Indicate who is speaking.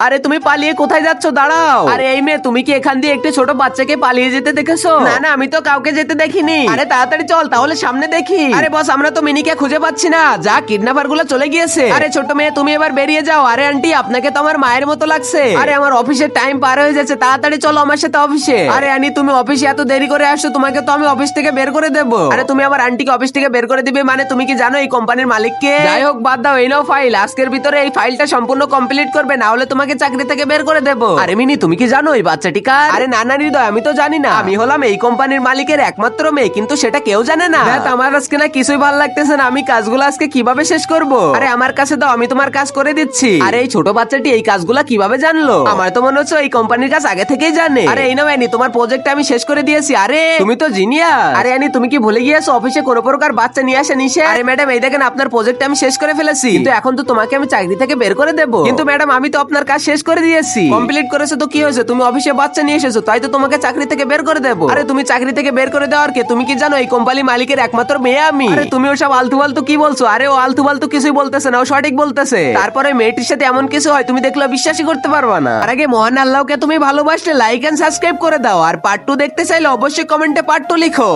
Speaker 1: আরে তুমি পালিয়ে কোথায় যাচ্ছ? দাঁড়াও। আরে এই মেয়ে, তুমি কি এখান দিয়ে একটি ছোট বাচ্চাকে পালিয়ে যেতে দেখেছো? না না, আমি তো কাউকে যেতে দেখিনি। আরে তাড়াতাড়ি চল, তাহলে সামনে দেখি। আরে বস, আমরা তো মিনিকে খুঁজে পাচ্ছি না, যা কিডন্যাপার গুলো চলে গিয়েছে। আরে ছোট মেয়ে, তুমি এবার বেরিয়ে যাও। আরে আন্টি, আপনাকে তো আমার মায়ের মতো লাগছে। আরে আমার অফিসের টাইম পার হয়ে যাচ্ছে, তাড়াতাড়ি চলো আমার সাথে অফিসে। আরে আনি, তুমি অফিসে এত দেরি করে আসছো, তোমাকে তো আমি অফিস থেকে বের করে দেবো। আরে তুমি আমার আন্টিকে অফিস থেকে বের করে দিবে মানে? তুমি কি জানো এই কোম্পানির মালিককে? যাই হোক, বাদ দাও, এই নাও ফাইল। আজকের ভিতরে এই ফাইলটা সম্পূর্ণ কমপ্লিট করবে, না হলে তোমাকে চাকরি থেকে বের করে দেবো। আরে মিনি, তুমি কি জানো এই বাচ্চাটি কার? আরে নানা হৃদয়, আমি তো জানি না। আমি হলাম এই কোম্পানির মালিকের একমাত্র মেয়ে, কিন্তু সেটা কেউ জানে না। আমার আজকে না কিছুই ভালো লাগতেছে না। আমি কাজগুলো আজকে কিভাবে শেষ করব? আরে আমার কাছে দাও, আমি তোমার কাজ করে দিচ্ছি। আরে এই ছোট বাচ্চাটি এই কাজগুলা কিভাবে জানলো? আমার তো মনে হচ্ছে এই কোম্পানির কাজ আগে থেকেই জানে। আরে এই নাও অ্যানি, তোমার প্রজেক্ট আমি শেষ করে দিয়েছি। আরে তুমি তো জিনিয়াস। আরে অ্যানি, তুমি কি ভুলে গিয়েছো অফিসে কোনো প্রকার বাচ্চা নিয়ে আসা নিষেধ? আরে ম্যাডাম, এই দেখেন আপনার প্রজেক্ট আমি শেষ করে ফেলেছি, কিন্তু এখন তো তোমাকে আমি চাকরি থেকে বের করে দেবো। কিন্তু ম্যাডাম, আমি তো আপনার কাজ শেষ করে দিয়েছি। কমপ্লিট করেছো তো কি হয়েছে? তুমি অফিসে বাচ্চা নিয়ে এসেছো, তাই তো তোমাকে চাকরি থেকে বের করে দেবো। আরে তুমি চাকরি থেকে বের করে দেওয়ার কে? তুমি কি জানো এই কোম্পানি মালিকের একমাত্র মেয়ে আমি। আরে তুমি ওসব আলতু ফালতু কি বলছো? আরে ও আলতু ফালতু কিছুই বলতেছে না, ও সঠিক বলতেছে। তারপরে মেয়েটির সাথে এমন কিছু হয় তুমি দেখলে বিশ্বাসই করতে পারবা না। আর আগে মহান আল্লাহকে তুমি ভালোবাসলে লাইক এন্ড সাবস্ক্রাইব করে দাও। আর পার্ট 2 দেখতে চাইলে অবশ্যই কমেন্টে পার্ট 2 লিখো।